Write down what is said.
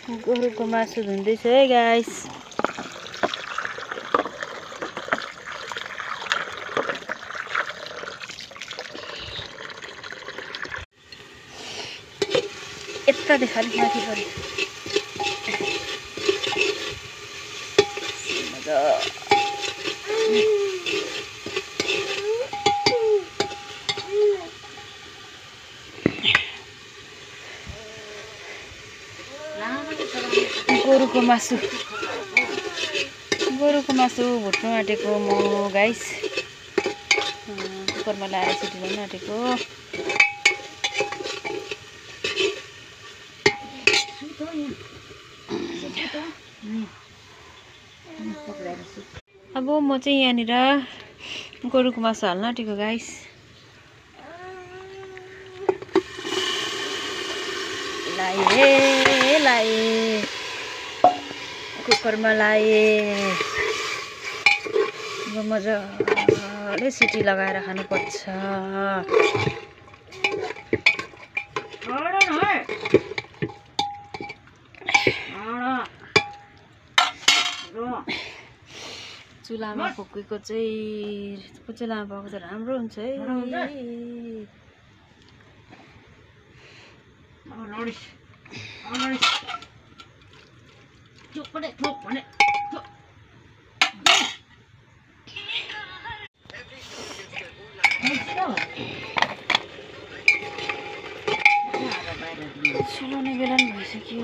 गोरुको मासु धुँदैछ है गाइस। यता देखा अलिक माथि पऱ्यो। गोरुको मासु भुट्नु आँटेको म गाइस। कुकरमा लाएर सिटी लाउनु आँटेको। अब म चाहिँ यहाँनिर गोरुको मासु हाल्न आँटेको गाइस। लाए कुकरमा लाए। अब मजाले सिटी लगाएर खानुपर्छ। चुलामा पकाएको चाहिँ चुलामा पकाएको चाहिँ राम्रो हुन्छ है। चुलाउने बेला पनि भइसक्यो।